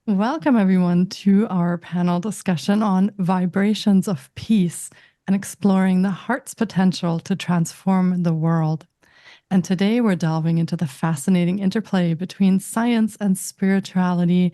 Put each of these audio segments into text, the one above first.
Welcome, everyone, to our panel discussion on vibrations of peace and exploring the heart's potential to transform the world. And today we're delving into the fascinating interplay between science and spirituality,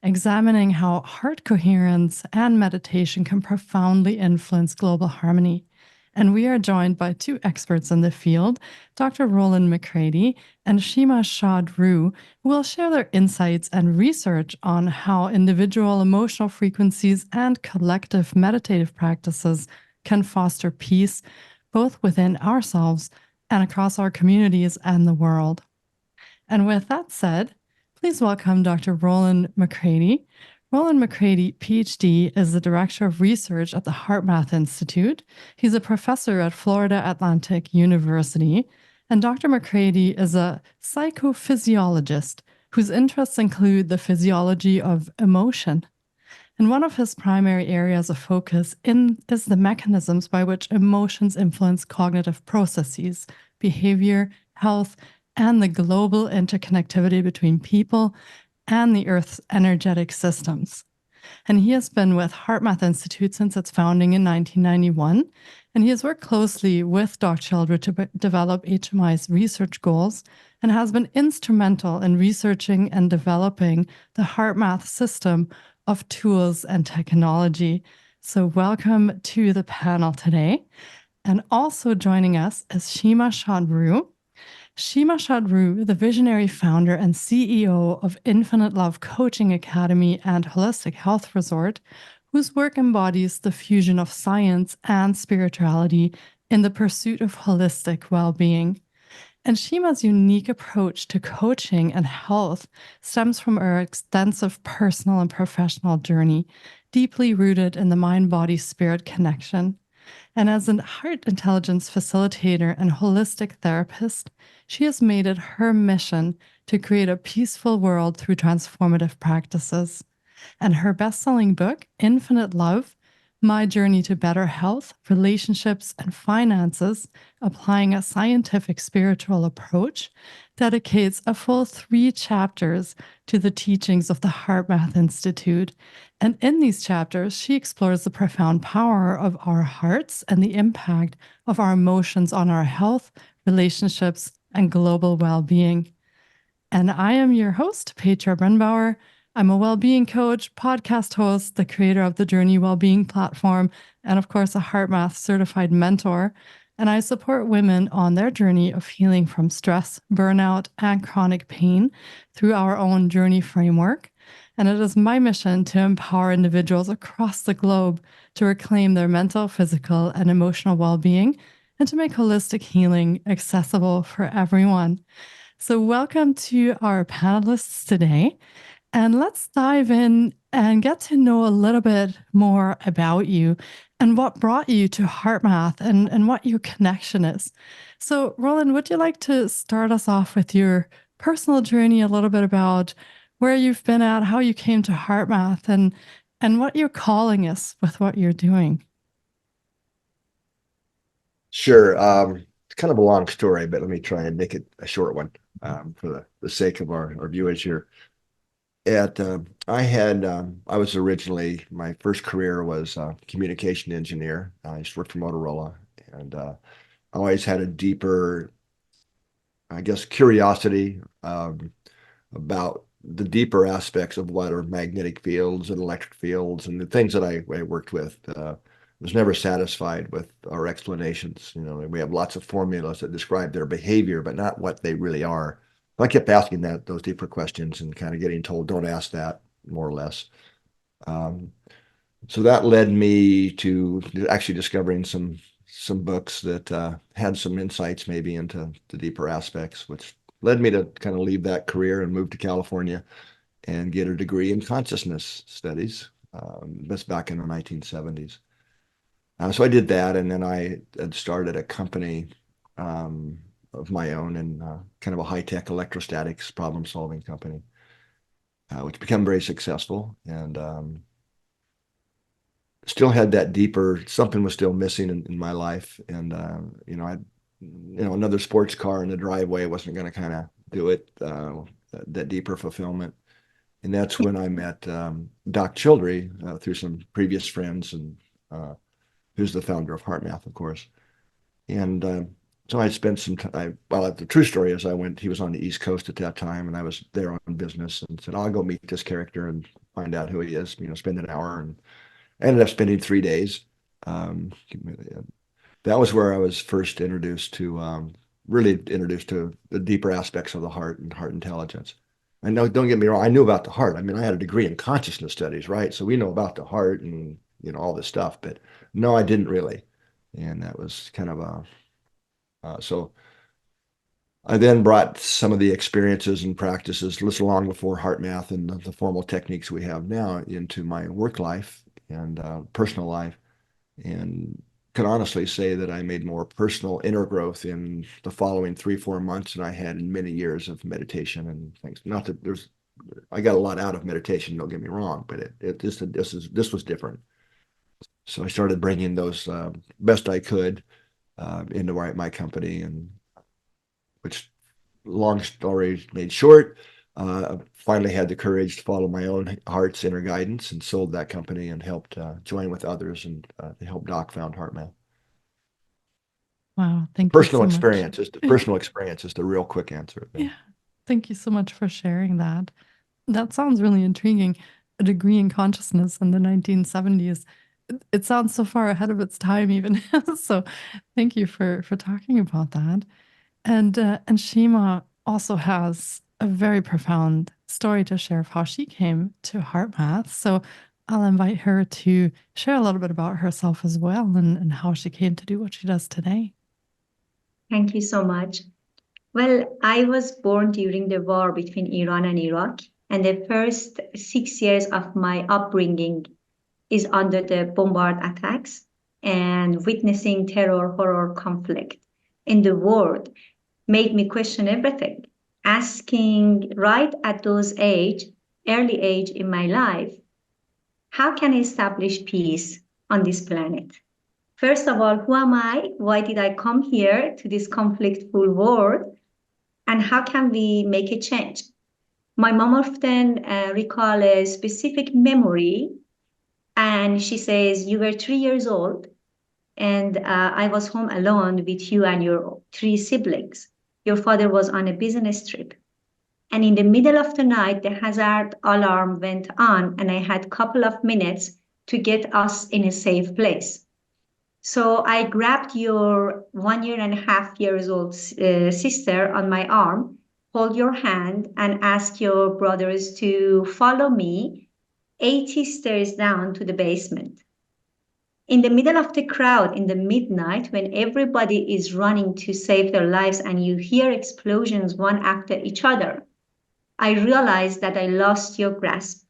examining how heart coherence and meditation can profoundly influence global harmony. And we are joined by two experts in the field, Dr. Rollin McCraty and Shima Shad Rouh, who will share their insights and research on how individual emotional frequencies and collective meditative practices can foster peace, both within ourselves and across our communities and the world. And with that said, please welcome Dr. Rollin McCraty. Rollin McCraty, PhD, is the Director of Research at the HeartMath Institute. He's a professor at Florida Atlantic University. And Dr. McCraty is a psychophysiologist whose interests include the physiology of emotion. And one of his primary areas of focus is the mechanisms by which emotions influence cognitive processes, behavior, health, and the global interconnectivity between people and the Earth's energetic systems. And he has been with HeartMath Institute since its founding in 1991, and he has worked closely with Dr. Childress to develop HMI's research goals and has been instrumental in researching and developing the HeartMath system of tools and technology. So welcome to the panel today. And also joining us is Shima Shad Rouh. Shima Shad Rouh, the visionary founder and CEO of Infinite Love Coaching Academy and Holistic Health Resort, whose work embodies the fusion of science and spirituality in the pursuit of holistic well-being. And Shima's unique approach to coaching and health stems from her extensive personal and professional journey, deeply rooted in the mind-body-spirit connection. And as a heart intelligence facilitator and holistic therapist, she has made it her mission to create a peaceful world through transformative practices. And her best-selling book, Infinite Love, My Journey to Better Health, Relationships, and Finances, Applying a Scientific Spiritual Approach, dedicates a full 3 chapters to the teachings of the HeartMath Institute. And in these chapters, she explores the profound power of our hearts and the impact of our emotions on our health, relationships, and global well-being. And I am your host, Petra Brunnbauer. I'm a well-being coach, podcast host, the creator of the Journey Wellbeing platform, and of course, a HeartMath certified mentor. And I support women on their journey of healing from stress, burnout, and chronic pain through our own journey framework. And it is my mission to empower individuals across the globe to reclaim their mental, physical, and emotional well-being and to make holistic healing accessible for everyone. So welcome to our panelists today. And let's dive in and get to know a little bit more about you and what brought you to HeartMath and what your connection is. So, Rollin, would you like to start us off with your personal journey, a little bit about where you've been at, how you came to HeartMath, and what your calling is with what you're doing? Sure. It's kind of a long story, but let me try and make it a short one for the sake of our viewers here. I was originally, my first career was a communication engineer. I used to work for Motorola, and I always had a deeper, I guess, curiosity about the deeper aspects of what are magnetic fields and electric fields and the things that I worked with. Was never satisfied with our explanations. You know, we have lots of formulas that describe their behavior, but not what they really are. I kept asking those deeper questions and kind of getting told, don't ask that, more or less. So that led me to actually discovering some books that had some insights maybe into the deeper aspects, which led me to kind of leave that career and move to California and get a degree in consciousness studies. That's back in the 1970s. So I did that, and then I had started a company of my own and kind of a high-tech electrostatics problem-solving company, which became very successful. And still had that deeper, something was still missing in my life. And, another sports car in the driveway wasn't going to kind of do it, that deeper fulfillment. And that's when I met Doc Childry through some previous friends, and who's the founder of HeartMath, of course. And so I spent some time. Well, the true story is he was on the East Coast at that time, and I was there on business, and said, I'll go meet this character and find out who he is, spend an hour. And I ended up spending 3 days. That was where I was first introduced to, really introduced to the deeper aspects of the heart and heart intelligence. I know, don't get me wrong, I knew about the heart. I mean, I had a degree in consciousness studies, right? So we know about the heart and, all this stuff, but no, I didn't really. And that was kind of so I then brought some of the experiences and practices this long before HeartMath and the formal techniques we have now into my work life and personal life, and can honestly say that I made more personal inner growth in the following 3-4 months than I had in many years of meditation and things. Not that I got a lot out of meditation, don't get me wrong, but this was different. So I started bringing those best I could into my company, and which, long story made short, finally had the courage to follow my own heart's inner guidance and sold that company and helped join with others and to help Doc found HeartMath. Wow, thank you so much. Personal experience is the real quick answer. Yeah, thank you so much for sharing that. That sounds really intriguing. A degree in consciousness in the 1970s. It sounds so far ahead of its time, even. So, thank you for talking about that. And Shima also has a very profound story to share of how she came to HeartMath. So I'll invite her to share a little bit about herself as well, and how she came to do what she does today. Thank you so much. Well, I was born during the war between Iran and Iraq, and the first 6 years of my upbringing is under the bombard attacks and witnessing terror, horror, conflict in the world made me question everything. Asking right at early age in my life, how can I establish peace on this planet? First of all, who am I? Why did I come here to this conflict-full world? And how can we make a change? My mom often recalls a specific memory, and she says, you were 3 years old, and I was home alone with you and your 3 siblings. Your father was on a business trip. And in the middle of the night, the hazard alarm went on, and I had a couple of minutes to get us in a safe place. So I grabbed your 1.5 years old sister on my arm, hold your hand, and ask your brothers to follow me 80 stairs down to the basement. In the middle of the crowd, in the midnight, when everybody is running to save their lives and you hear explosions one after each other, I realized that I lost your grasp.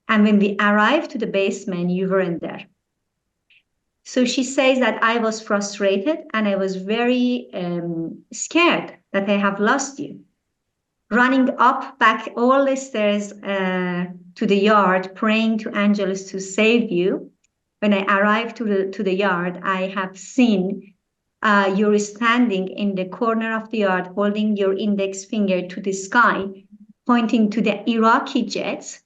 And when we arrived to the basement, you weren't there. So she says that I was frustrated and I was very scared that I have lost you. Running up back all the stairs to the yard, praying to angels to save you. When I arrived to the yard, I have seen you're standing in the corner of the yard, holding your index finger to the sky, pointing to the Iraqi jets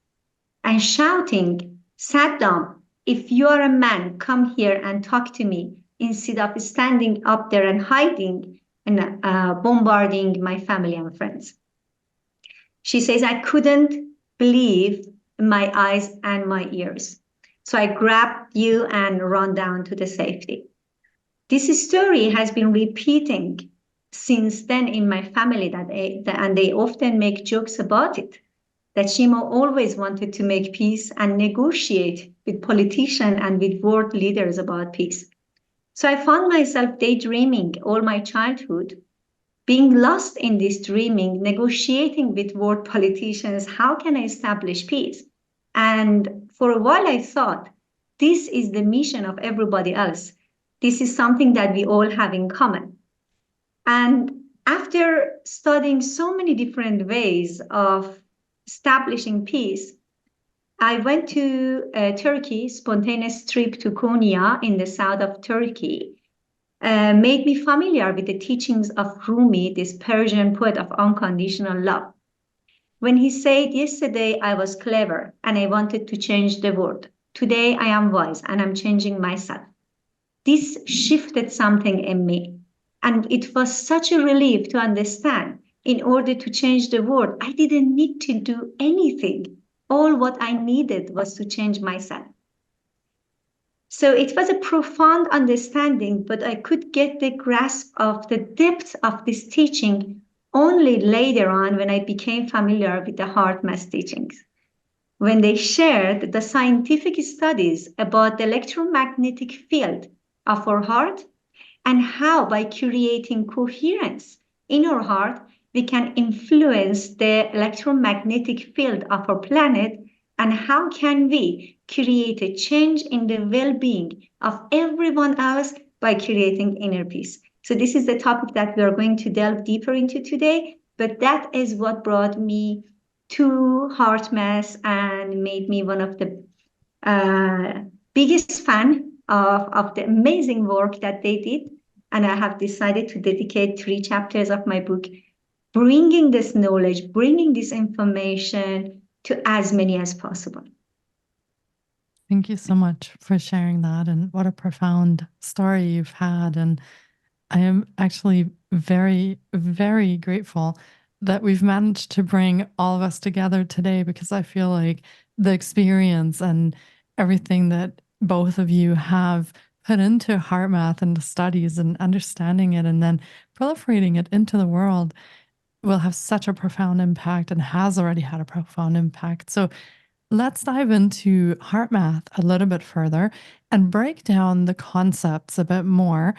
and shouting, Saddam, if you are a man, come here and talk to me instead of standing up there and hiding and bombarding my family and friends. She says, I couldn't believe my eyes and my ears. So I grabbed you and ran down to the safety. This story has been repeating since then in my family, and they often make jokes about it, that Shima always wanted to make peace and negotiate with politicians and with world leaders about peace. So I found myself daydreaming all my childhood, being lost in this dreaming, negotiating with world politicians, how can I establish peace? And for a while I thought, this is the mission of everybody else. This is something that we all have in common. And after studying so many different ways of establishing peace, I went to Turkey, spontaneous trip to Konya in the south of Turkey, made me familiar with the teachings of Rumi, this Persian poet of unconditional love. When he said, yesterday I was clever and I wanted to change the world. Today I am wise and I'm changing myself. This shifted something in me. And it was such a relief to understand in order to change the world, I didn't need to do anything. All what I needed was to change myself. So it was a profound understanding, but I could get the grasp of the depth of this teaching only later on when I became familiar with the HeartMath teachings. When they shared the scientific studies about the electromagnetic field of our heart and how by creating coherence in our heart, we can influence the electromagnetic field of our planet, and how can we create a change in the well-being of everyone else by creating inner peace. So this is the topic that we are going to delve deeper into today, but that is what brought me to HeartMath and made me one of the biggest fan of the amazing work that they did. And I have decided to dedicate 3 chapters of my book, bringing this knowledge, bringing this information to as many as possible. Thank you so much for sharing that. And what a profound story you've had. And I am actually very, very grateful that we've managed to bring all of us together today, because I feel like the experience and everything that both of you have put into HeartMath and the studies and understanding it and then proliferating it into the world will have such a profound impact and has already had a profound impact. So let's dive into HeartMath a little bit further and break down the concepts a bit more.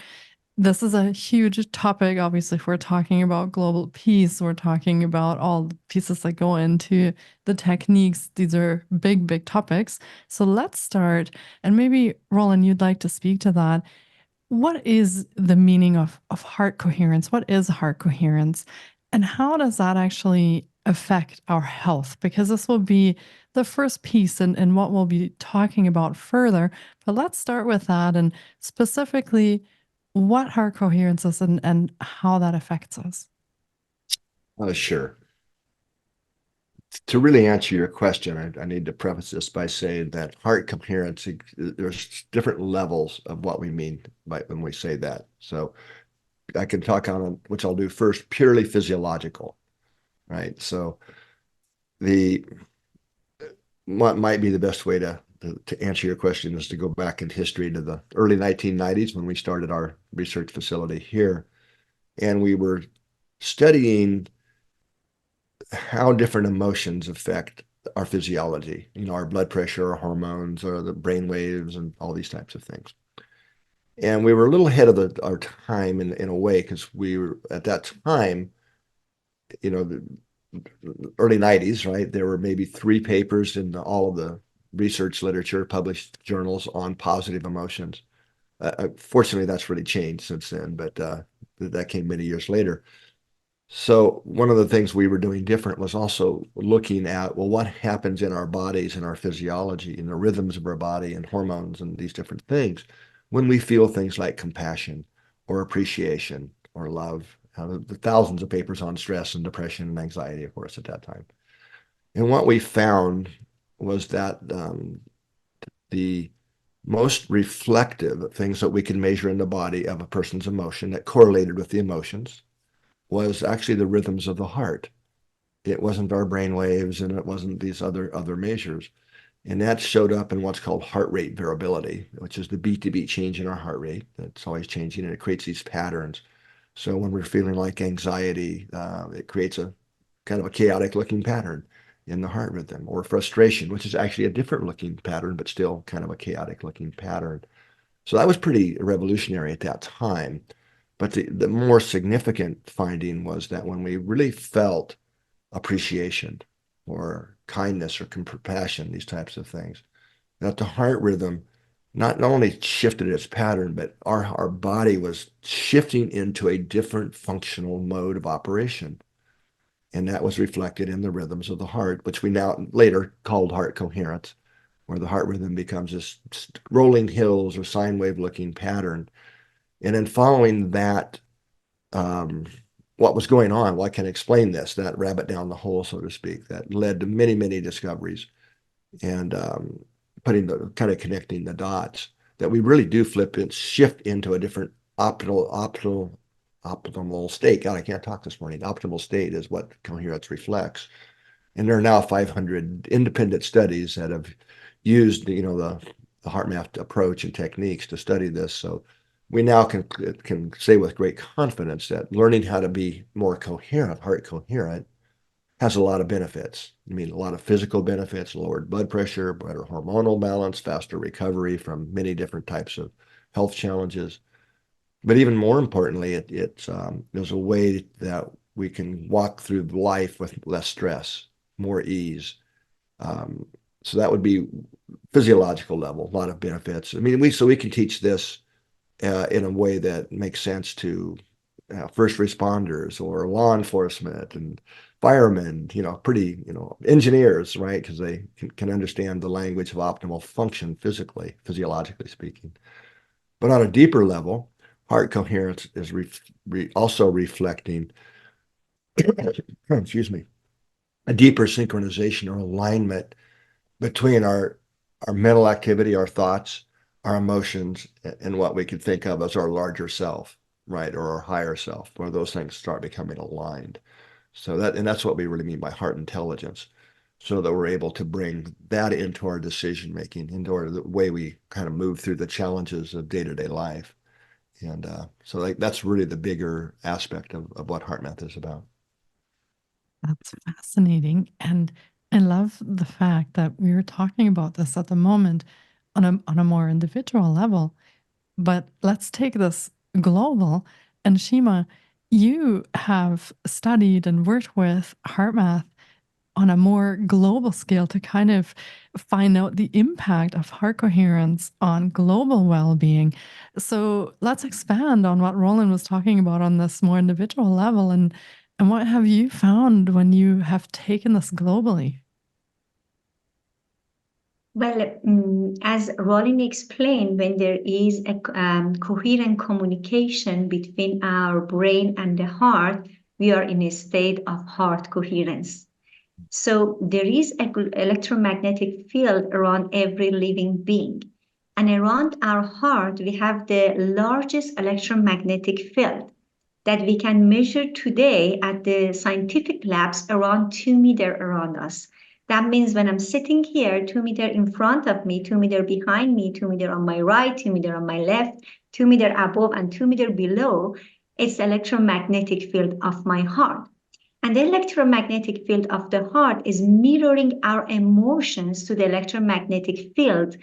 This is a huge topic. Obviously, if we're talking about global peace, we're talking about all the pieces that go into the techniques. These are big, big topics. So let's start. And maybe, Rollin, you'd like to speak to that. What is the meaning of heart coherence? What is heart coherence? And how does that actually affect our health? Because this will be the first piece in what we'll be talking about further. But let's start with that, and specifically what heart coherence is and how that affects us. Sure. To really answer your question, I need to preface this by saying that heart coherence, there's different levels of what we mean when we say that. So I can talk on, which I'll do first, purely physiological, right? So what might be the best way to answer your question is to go back in history to the early 1990s when we started our research facility here. And we were studying how different emotions affect our physiology, our blood pressure, our hormones, or the brain waves, and all these types of things. And we were a little ahead of our time in a way, because we were at that time, the early 90s, right? There were maybe 3 papers in all of the research literature, published journals on positive emotions. Fortunately, that's really changed since then, but that came many years later. So one of the things we were doing different was also looking at, well, what happens in our bodies and our physiology and the rhythms of our body and hormones and these different things when we feel things like compassion or appreciation or love. The thousands of papers on stress and depression and anxiety, of course, at that time. And what we found was that the most reflective things that we can measure in the body of a person's emotion that correlated with the emotions was actually the rhythms of the heart. It wasn't our brain waves, and it wasn't these other measures. And that showed up in what's called heart rate variability, which is the beat-to-beat change in our heart rate. That's always changing, and it creates these patterns. So when we're feeling like anxiety, it creates a kind of a chaotic looking pattern in the heart rhythm, or frustration, which is actually a different looking pattern, but still kind of a chaotic looking pattern. So that was pretty revolutionary at that time. But the more significant finding was that when we really felt appreciation or kindness or compassion, these types of things, that the heart rhythm not only shifted its pattern, but our body was shifting into a different functional mode of operation. And that was reflected in the rhythms of the heart, which we now later called heart coherence, where the heart rhythm becomes this rolling hills or sine wave looking pattern. And then following that, what was going on, what can explain this, that rabbit down the hole, so to speak, that led to many, many discoveries and connecting the dots, that we really do flip and shift into a different optimal state. God, I can't talk this morning. Optimal state is what coherence reflects. And there are now 500 independent studies that have used, the HeartMath approach and techniques to study this. So we now can say with great confidence that learning how to be more coherent, heart coherent, has a lot of benefits. I mean, a lot of physical benefits, lowered blood pressure, better hormonal balance, faster recovery from many different types of health challenges. But even more importantly, there's a way that we can walk through life with less stress, more ease. So that would be physiological level, a lot of benefits. I mean, we can teach this in a way that makes sense to first responders or law enforcement and firemen, engineers, right? Because they can understand the language of optimal function physically, physiologically speaking. But on a deeper level, heart coherence is also reflecting, excuse me, a deeper synchronization or alignment between our mental activity, our thoughts, our emotions, and what we could think of as our larger self, right? Or our higher self, where those things start becoming aligned. So that's what we really mean by heart intelligence, so that we're able to bring that into our decision making, into the way we kind of move through the challenges of day-to-day life. And so that's really the bigger aspect of what HeartMath is about. That's fascinating. And I love the fact that we're talking about this at the moment on a more individual level. But let's take this global. And Shima, you have studied and worked with HeartMath on a more global scale to kind of find out the impact of heart coherence on global well-being. So let's expand on what Rollin was talking about on this more individual level, and what have you found when you have taken this globally? Well, as Rollin explained, when there is a coherent communication between our brain and the heart, we are in a state of heart coherence. So there is an electromagnetic field around every living being. And around our heart, we have the largest electromagnetic field that we can measure today at the scientific labs around 2 meters around us. That means when I'm sitting here, 2 meters in front of me, 2 meters behind me, 2 meters on my right, 2 meters on my left, 2 meters above, and 2 meters below, it's the electromagnetic field of my heart. And the electromagnetic field of the heart is mirroring our emotions to the electromagnetic field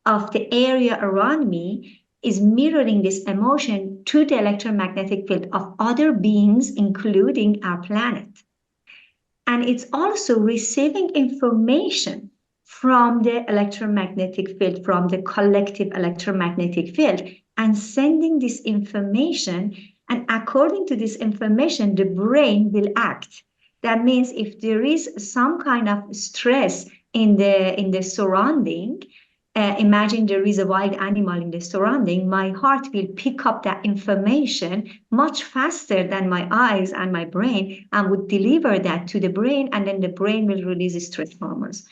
of the area around me, is mirroring this emotion to the electromagnetic field of other beings, including our planet. And it's also receiving information from the electromagnetic field, from the collective electromagnetic field, and sending this information. And according to this information, the brain will act. That means if there is some kind of stress in the surrounding, imagine there is a wild animal in the surrounding, my heart will pick up that information much faster than my eyes and my brain and would deliver that to the brain, and then the brain will release stress hormones.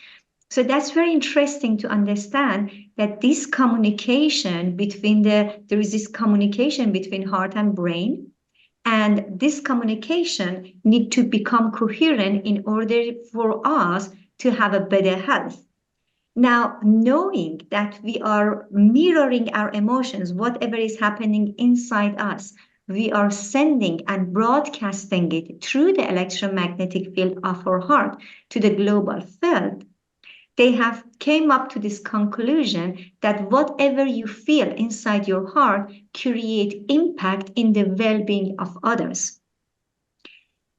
So that's very interesting to understand that this communication between there is this communication between heart and brain, and this communication need to become coherent in order for us to have a better health. Now, knowing that we are mirroring our emotions, whatever is happening inside us, we are sending and broadcasting it through the electromagnetic field of our heart to the global field. They have came up to this conclusion that whatever you feel inside your heart create impact in the well-being of others.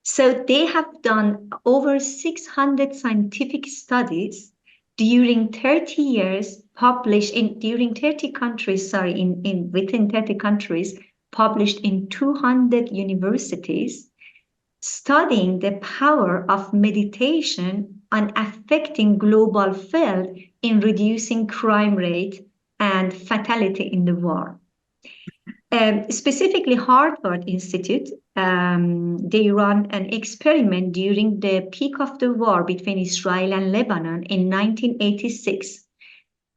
So they have done over 600 scientific studies during 30 years, published during 30 countries, within 30 countries, published in 200 universities, studying the power of meditation on affecting global field in reducing crime rate and fatality in the war. Specifically, HeartMath Institute, they run an experiment during the peak of the war between Israel and Lebanon in 1986.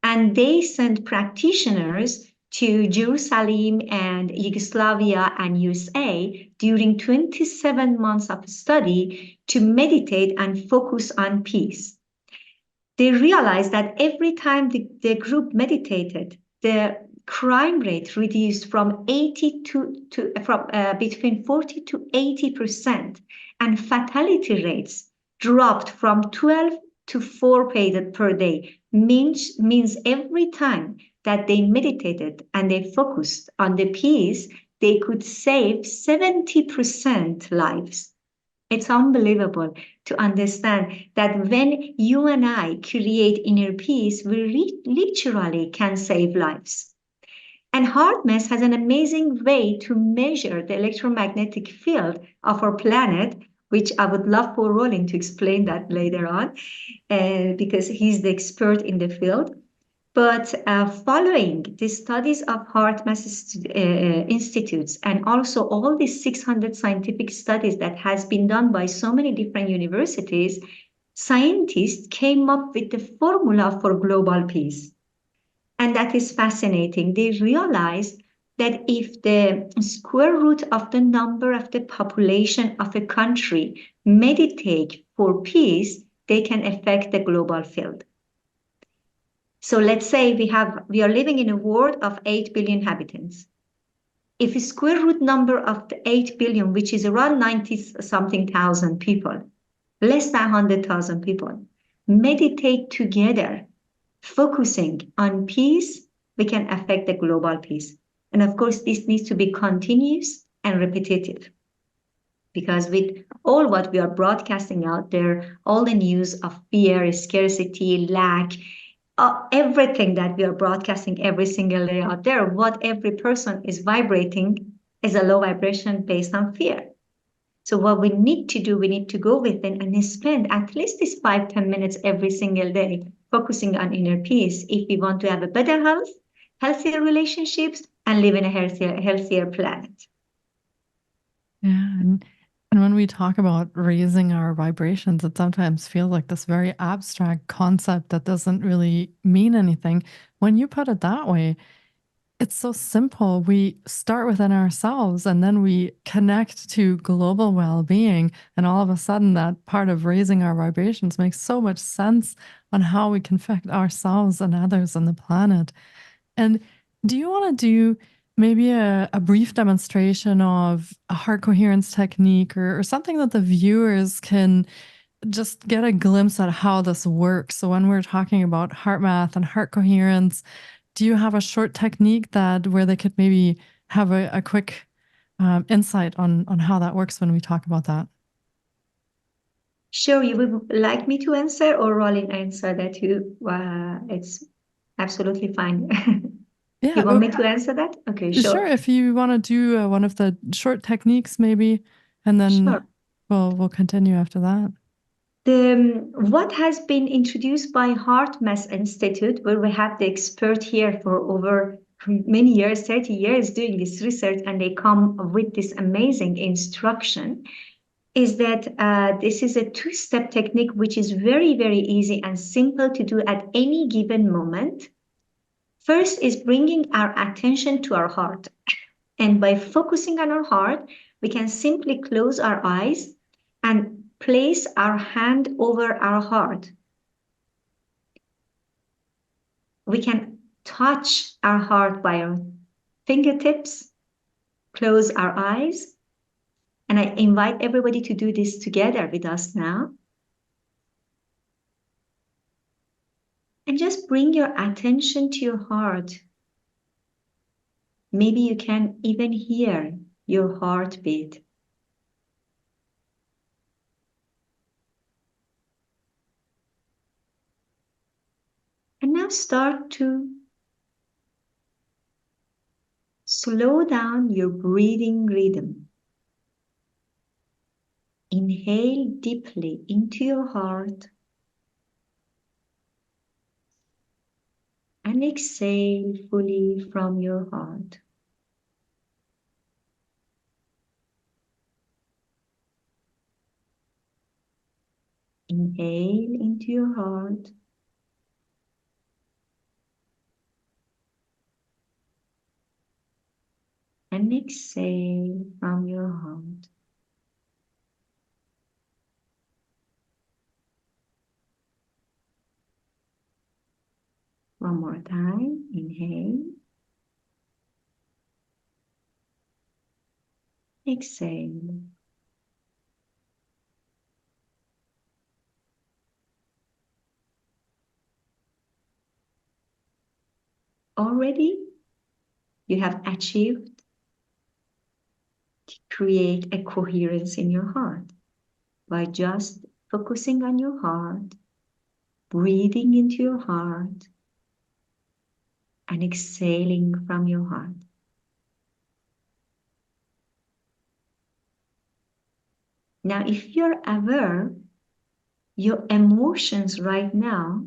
And they sent practitioners to Jerusalem and Yugoslavia and USA during 27 months of study to meditate and focus on peace. They realized that every time the group meditated, the crime rate reduced from between 40 to 80%, and fatality rates dropped from 12 to 4 per day. Means every time that they meditated and they focused on the peace, they could save 70% lives. It's unbelievable to understand that when you and I create inner peace, we literally can save lives. And HeartMath has an amazing way to measure the electromagnetic field of our planet, which I would love for Rollin to explain that later on, because he's the expert in the field. But following the studies of HeartMath institutes and also all these 600 scientific studies that has been done by so many different universities, scientists came up with the formula for global peace. And that is fascinating. They realized that if the square root of the number of the population of a country meditate for peace, they can affect the global field. So let's say we are living in a world of 8 billion inhabitants. If a square root number of the 8 billion, which is around 90-something thousand people, less than 100,000 people, meditate together, focusing on peace, we can affect the global peace. And of course, this needs to be continuous and repetitive. Because with all what we are broadcasting out there, all the news of fear, scarcity, lack, everything that we are broadcasting every single day out there, what every person is vibrating is a low vibration based on fear. So what we need to do, we need to go within and spend at least this 5-10 minutes every single day focusing on inner peace if we want to have a better health, healthier relationships, and live in a healthier planet. Yeah. And when we talk about raising our vibrations, it sometimes feels like this very abstract concept that doesn't really mean anything. When you put it that way, it's so simple. We start within ourselves and then we connect to global well-being. And all of a sudden, that part of raising our vibrations makes so much sense on how we can affect ourselves and others on the planet. And do you want to do maybe a brief demonstration of a heart coherence technique or something that the viewers can just get a glimpse at how this works? So when we're talking about HeartMath and heart coherence, do you have a short technique where they could maybe have a quick insight on how that works when we talk about that? Sure, you would like me to answer or Rollin answer that too? It's absolutely fine. Yeah, You want me to answer that? Okay, sure. Sure, if you want to do one of the short techniques maybe, and then Sure. we'll continue after that. What has been introduced by HeartMath Institute, where we have the expert here for over many years, 30 years doing this research, and they come with this amazing instruction, is that this is a two-step technique, which is very, very easy and simple to do at any given moment. First is bringing our attention to our heart. And by focusing on our heart, we can simply close our eyes and place our hand over our heart. We can touch our heart by our fingertips, close our eyes, and I invite everybody to do this together with us now. And just bring your attention to your heart. Maybe you can even hear your heartbeat. And now start to slow down your breathing rhythm. Inhale deeply into your heart and exhale fully from your heart. Inhale into your heart and exhale from your heart. One more time. Inhale. Exhale. Already you have achieved to create a coherence in your heart by just focusing on your heart, breathing into your heart, and exhaling from your heart. Now, if you're aware, your emotions right now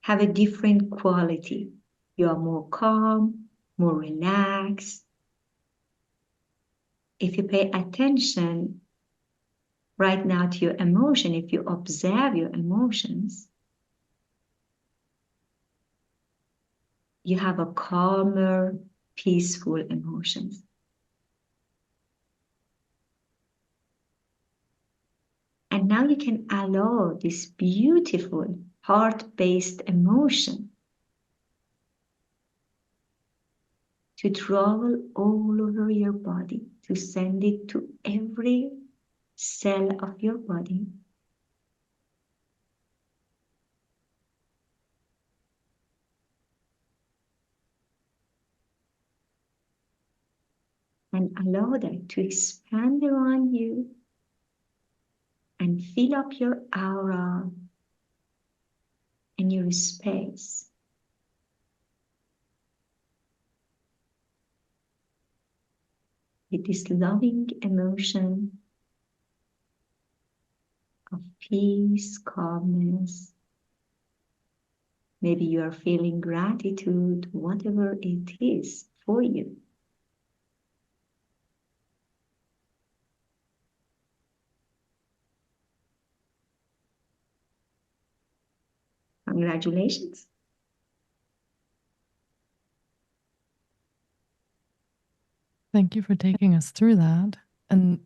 have a different quality. You are more calm, more relaxed. If you pay attention right now to your emotion, if you observe your emotions, you have a calmer, peaceful emotions. And now you can allow this beautiful heart-based emotion to travel all over your body, to send it to every cell of your body. And allow that to expand around you and fill up your aura and your space. With this loving emotion of peace, calmness. Maybe you are feeling gratitude, whatever it is for you. Congratulations. Thank you for taking us through that. And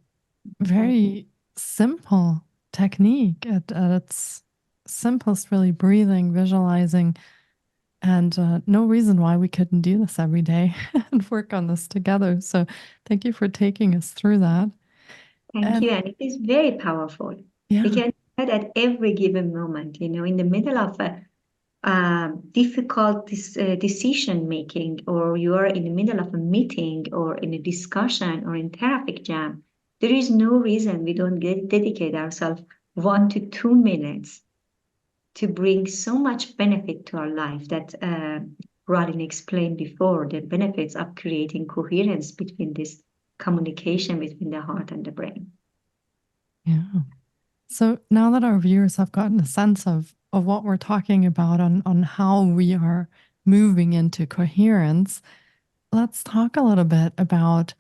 very simple technique at its simplest, really breathing, visualizing, and no reason why we couldn't do this every day and work on this together. So thank you for taking us through that. Thank you. And it is very powerful. Yeah. You can do that at every given moment, you know, in the middle of a difficult decision making, or you are in the middle of a meeting or in a discussion or in traffic jam. There is no reason we don't dedicate ourselves 1 to 2 minutes to bring so much benefit to our life that Rollin explained before, the benefits of creating coherence between this communication between the heart and the brain. Yeah. So now that our viewers have gotten a sense of what we're talking about on how we are moving into coherence, let's talk a little bit about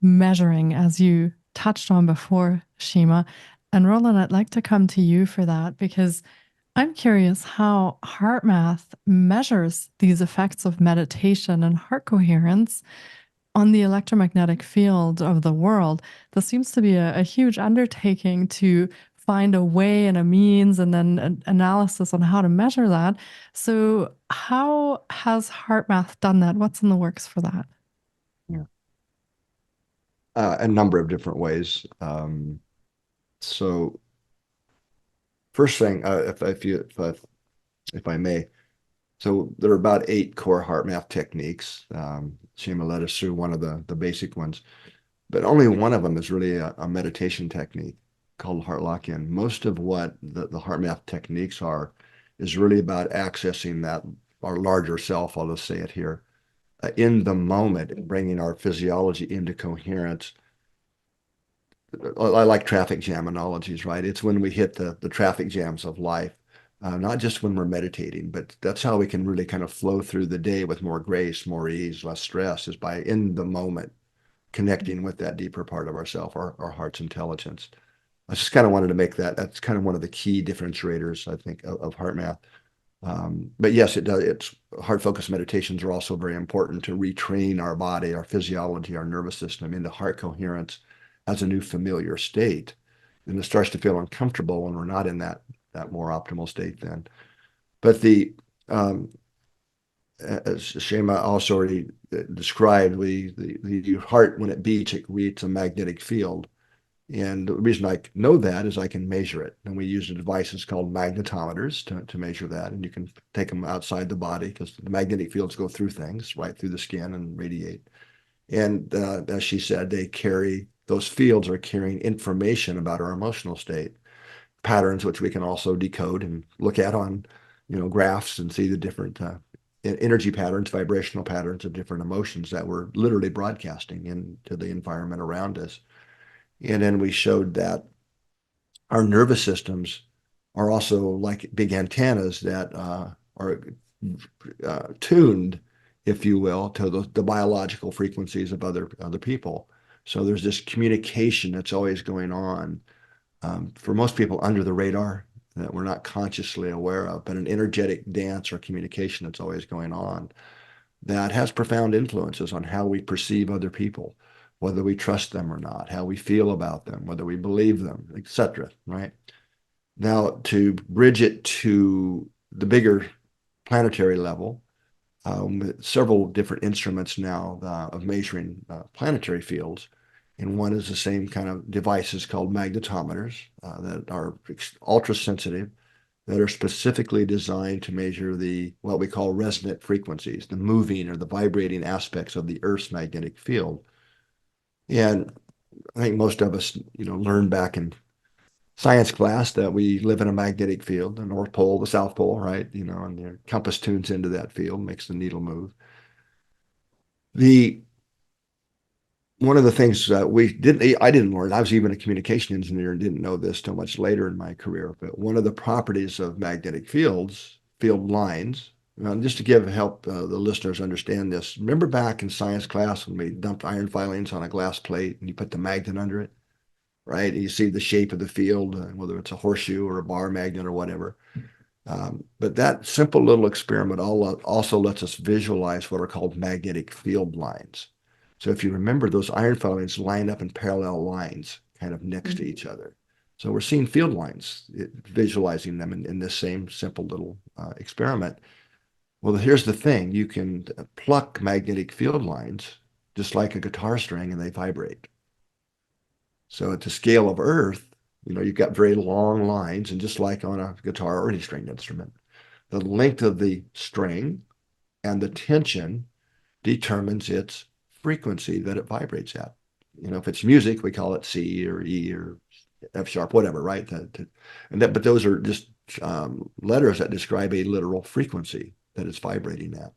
measuring, as you touched on before, Shima. And Rollin, I'd like to come to you for that because I'm curious how HeartMath measures these effects of meditation and heart coherence on the electromagnetic field of the world. This seems to be a huge undertaking to find a way and a means and then an analysis on how to measure that. So how has HeartMath done that? What's in the works for that? Yeah. A number of different ways. So first thing, if I may, so there are about 8 core HeartMath techniques. Shima led us through one of the basic ones, but only one of them is really a meditation technique called heart lock-in. Most of what the HeartMath techniques are is really about accessing that, our larger self, I'll just say it here, in the moment, bringing our physiology into coherence. I like traffic jam analogies, right? It's when we hit the traffic jams of life, not just when we're meditating, but that's how we can really kind of flow through the day with more grace, more ease, less stress, is by in the moment connecting with that deeper part of ourself, our heart's intelligence. I just kind of wanted to make that. That's kind of one of the key differentiators, I think, of HeartMath. But yes, it does. It's heart focused meditations are also very important to retrain our body, our physiology, our nervous system into heart coherence as a new familiar state. And it starts to feel uncomfortable when we're not in that more optimal state then. But um, as Shima also already described, the heart, when it beats, it creates a magnetic field. And the reason I know that is I can measure it. And we use devices called magnetometers to measure that. And you can take them outside the body because the magnetic fields go through things, right through the skin and radiate. And as she said, those fields are carrying information about our emotional state, patterns, which we can also decode and look at on, graphs and see the different energy patterns, vibrational patterns of different emotions that we're literally broadcasting into the environment around us. And then we showed that our nervous systems are also like big antennas that are tuned, if you will, to the biological frequencies of other people. So there's this communication that's always going on, for most people under the radar, that we're not consciously aware of, but an energetic dance or communication that's always going on that has profound influences on how we perceive other people, whether we trust them or not, how we feel about them, whether we believe them, etc. Right? Now, to bridge it to the bigger planetary level, several different instruments now of measuring planetary fields. And one is the same kind of devices called magnetometers that are ultra sensitive, that are specifically designed to measure what we call resonant frequencies, the moving or the vibrating aspects of the Earth's magnetic field. And I think most of us, learned back in science class that we live in a magnetic field, the North Pole, the South Pole, right? And the compass tunes into that field, makes the needle move. One of the things that I didn't learn, I was even a communication engineer and didn't know this till much later in my career, but one of the properties of magnetic fields, field lines, just to help the listeners understand this, remember back in science class when we dumped iron filings on a glass plate and you put the magnet under it, right? And you see the shape of the field, whether it's a horseshoe or a bar magnet or whatever. But that simple little experiment also lets us visualize what are called magnetic field lines. So if you remember, those iron filings line up in parallel lines, kind of next to each other. So we're seeing field lines, visualizing them in this same simple little experiment. Well, here's the thing. You can pluck magnetic field lines just like a guitar string and they vibrate. So at the scale of Earth, you've got very long lines, and just like on a guitar or any stringed instrument, the length of the string and the tension determines its frequency that it vibrates at. If it's music, we call it C or E or F sharp, whatever, right? But those are just letters that describe a literal frequency that it's vibrating at.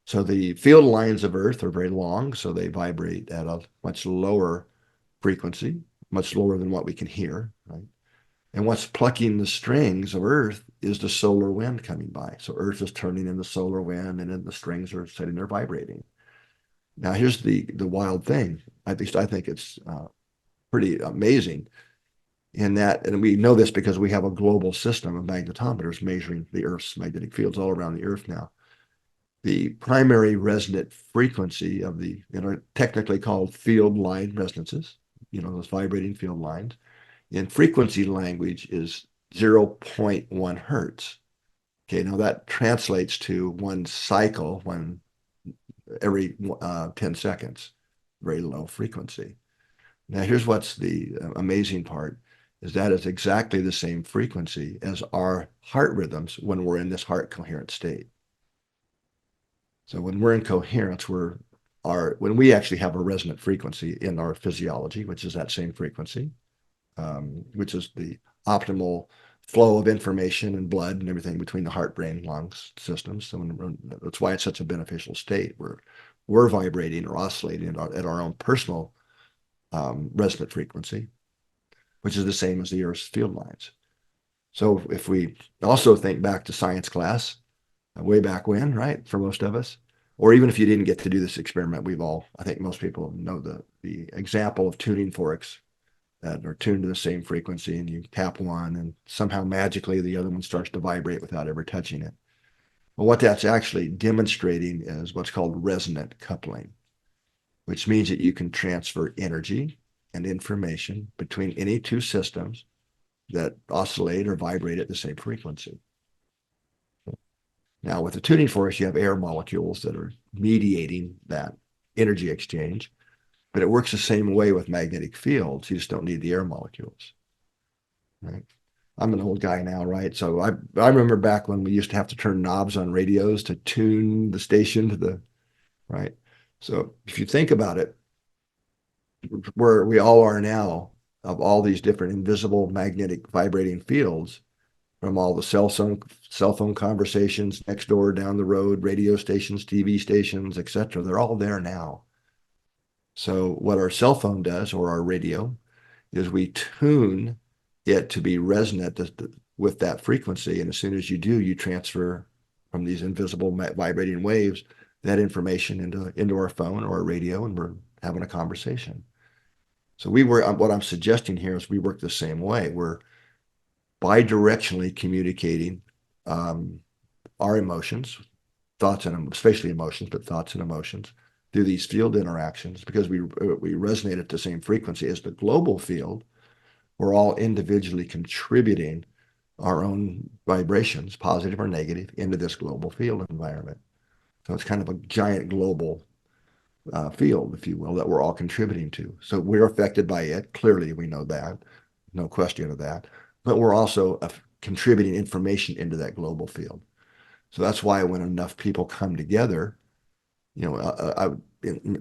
So the field lines of Earth are very long, so they vibrate at a much lower frequency, much lower than what we can hear, right? And what's plucking the strings of Earth is the solar wind coming by. So Earth is turning in the solar wind, and then the strings are sitting there vibrating. Now, here's the wild thing. At least I think it's pretty amazing in that, and we know this because we have a global system of magnetometers measuring the Earth's magnetic fields all around the Earth now. The primary resonant frequency of technically called field line resonances, those vibrating field lines, in frequency language is 0.1 hertz. Okay, now that translates to one cycle, every 10 seconds, very low frequency. Now, here's what's the amazing part, is that is exactly the same frequency as our heart rhythms when we're in this heart coherent state. So when we're in coherence, when we actually have a resonant frequency in our physiology, which is that same frequency, which is the optimal flow of information and blood and everything between the heart, brain, lungs systems. So that's why it's such a beneficial state. We're vibrating or oscillating at our own personal resonant frequency, which is the same as the Earth's field lines. So if we also think back to science class, way back when, right, for most of us, or even if you didn't get to do this experiment, I think most people know the example of tuning forks that are tuned to the same frequency, and you tap one and somehow magically the other one starts to vibrate without ever touching it. Well, what that's actually demonstrating is what's called resonant coupling, which means that you can transfer energy and information between any two systems that oscillate or vibrate at the same frequency. Now, with the tuning forks, you have air molecules that are mediating that energy exchange, but it works the same way with magnetic fields. You just don't need the air molecules, right? I'm an old guy now, right? So I remember back when we used to have to turn knobs on radios to tune the station to the, right? So if you think about it, where we all are now, of all these different invisible magnetic vibrating fields, from all the cell phone conversations next door, down the road, radio stations, TV stations, etc. They're all there now. So what our cell phone does, or our radio, is we tune it to be resonant with that frequency. And as soon as you do, you transfer from these invisible vibrating waves that information into our phone or our radio, and we're having a conversation. So what I'm suggesting here is we work the same way. We're bidirectionally communicating our emotions, thoughts and especially emotions, but thoughts and emotions through these field interactions, because we resonate at the same frequency as the global field. We're all individually contributing our own vibrations, positive or negative, into this global field environment. So it's kind of a giant global field, if you will, that we're all contributing to. So we're affected by it. Clearly, we know that. No question of that. But we're also contributing information into that global field. So that's why when enough people come together, in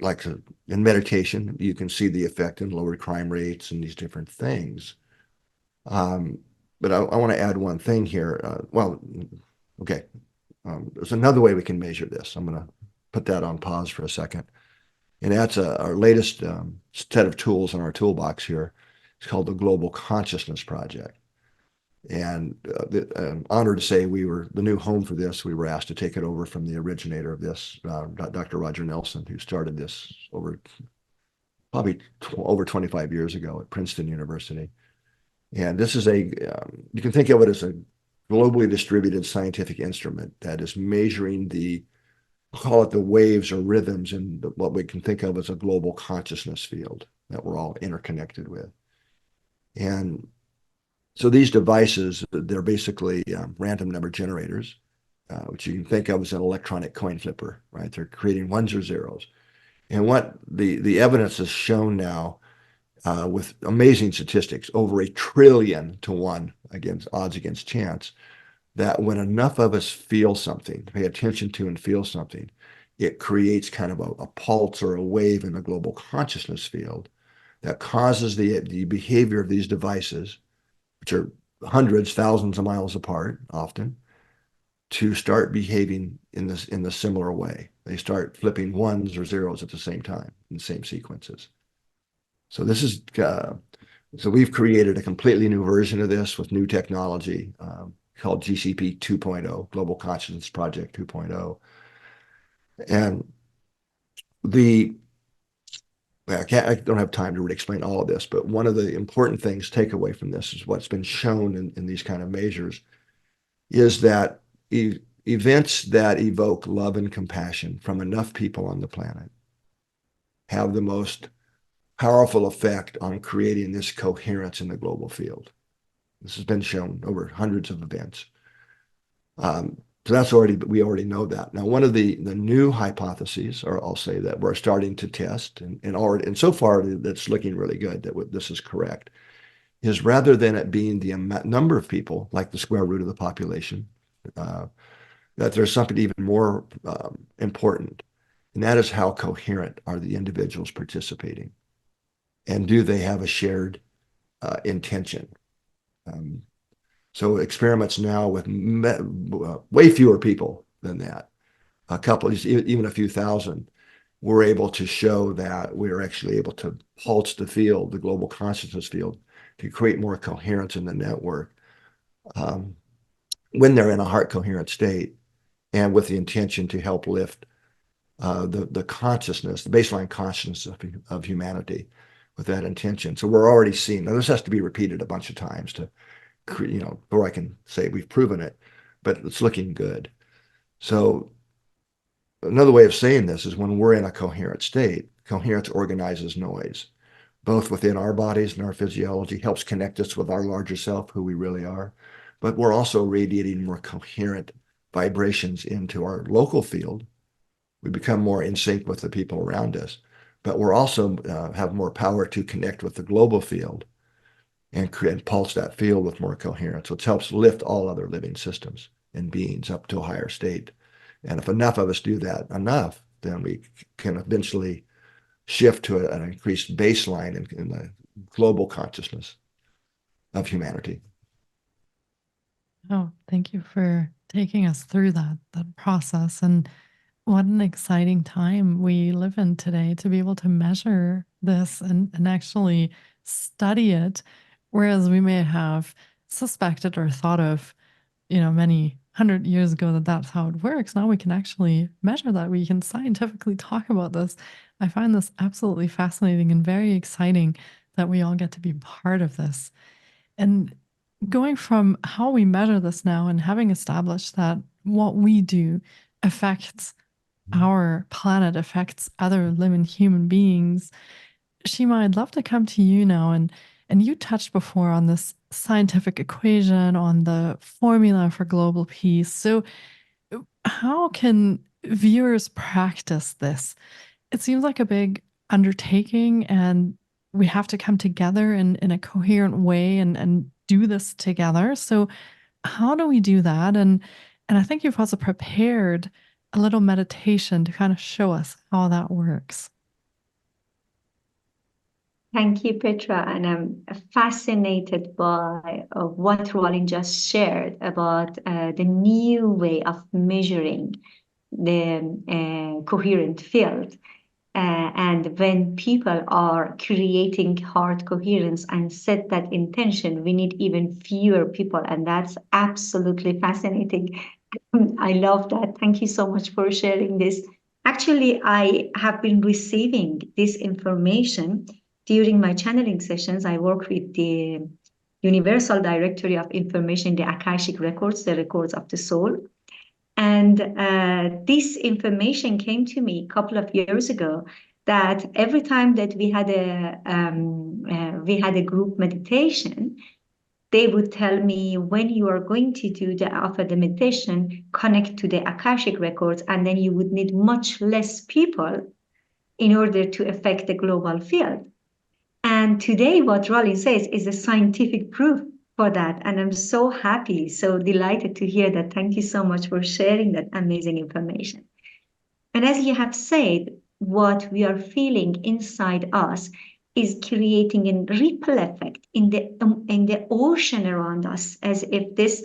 meditation, you can see the effect in lowered crime rates and these different things. But I want to add one thing here. Okay. There's another way we can measure this. I'm going to put that on pause for a second. And that's our latest set of tools in our toolbox here. It's called the Global Consciousness Project. And I'm honored to say we were the new home for this. We were asked to take it over from the originator of this, Dr. Roger Nelson, who started this probably over 25 years ago at Princeton University. And this is you can think of it as a globally distributed scientific instrument that is measuring call it the waves or rhythms in what we can think of as a global consciousness field that we're all interconnected with. And so these devices, they're basically random number generators, which you can think of as an electronic coin flipper, right? They're creating ones or zeros. And what the evidence has shown now with amazing statistics, over 1 trillion to 1 odds against chance, that when enough of us feel something, pay attention to and feel something, it creates kind of a pulse or a wave in the global consciousness field that causes the behavior of these devices, which are hundreds, thousands of miles apart often, to start behaving in the similar way. They start flipping ones or zeros at the same time in the same sequences. So this is so we've created a completely new version of this with new technology called GCP 2.0, Global Consciousness Project 2.0. And I don't have time to really explain all of this, but one of the important things take away from this is what's been shown in these kind of measures is that events that evoke love and compassion from enough people on the planet have the most powerful effect on creating this coherence in the global field. This has been shown over hundreds of events. So we already know that. Now, one of the new hypotheses, or I'll say that we're starting to test, and so far that's looking really good that this is correct, is rather than it being the number of people, like the square root of the population, that there's something even more important, and that is how coherent are the individuals participating, and do they have a shared intention? So experiments now with way fewer people than that, a couple, even a few thousand, we're able to show that we're actually able to pulse the field, the global consciousness field, to create more coherence in the network when they're in a heart coherent state, and with the intention to help lift the consciousness, the baseline consciousness of humanity, with that intention. So we're already seeing. Now this has to be repeated a bunch of times to, before I can say we've proven it, but it's looking good. So another way of saying this is when we're in a coherent state, coherence organizes noise, both within our bodies and our physiology, helps connect us with our larger self, who we really are. But we're also radiating more coherent vibrations into our local field. We become more in sync with the people around us, but we're also have more power to connect with the global field and pulse that field with more coherence, which helps lift all other living systems and beings up to a higher state. And if enough of us do that enough, then we can eventually shift to an increased baseline in the global consciousness of humanity. Oh, thank you for taking us through that process. And what an exciting time we live in today to be able to measure this and actually study it. Whereas we may have suspected or thought of, many 100 years ago that that's how it works. Now we can actually measure that. We can scientifically talk about this. I find this absolutely fascinating and very exciting that we all get to be part of this. And going from how we measure this now and having established that what we do affects our planet, affects other living human beings, Shima, I'd love to come to you now. And you touched before on this scientific equation, on the formula for global peace. So how can viewers practice this? It seems like a big undertaking, and we have to come together in a coherent way and do this together. So how do we do that? And I think you've also prepared a little meditation to kind of show us how that works. Thank you, Petra. And I'm fascinated by what Rollin just shared about the new way of measuring the coherent field. And when people are creating heart coherence and set that intention, we need even fewer people. And that's absolutely fascinating. I love that. Thank you so much for sharing this. Actually, I have been receiving this information during my channeling sessions. I work with the Universal Directory of Information, the Akashic Records, the records of the soul. And this information came to me a couple of years ago, that every time that we had a group meditation, they would tell me, when you are going to do the meditation, connect to the Akashic records, and then you would need much less people in order to affect the global field. And today, what Rollin says is a scientific proof for that. And I'm so happy, so delighted to hear that. Thank you so much for sharing that amazing information. And as you have said, what we are feeling inside us is creating a ripple effect in the ocean around us, as if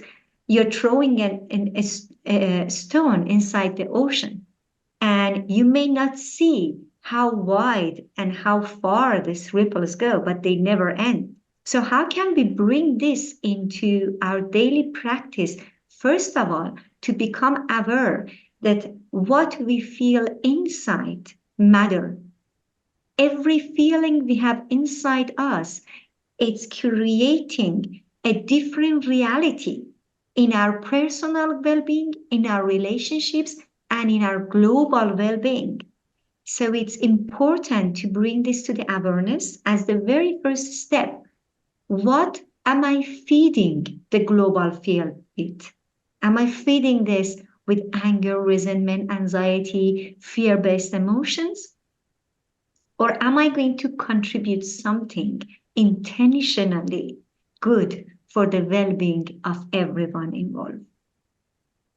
you're throwing a stone inside the ocean, and you may not see how wide and how far these ripples go, but they never end. So how can we bring this into our daily practice? First of all, to become aware that what we feel inside matter. Every feeling we have inside us, it's creating a different reality in our personal well-being, in our relationships, and in our global well-being. So it's important to bring this to the awareness as the very first step. What am I feeding the global field with? Am I feeding this with anger, resentment, anxiety, fear-based emotions? Or am I going to contribute something intentionally good for the well-being of everyone involved?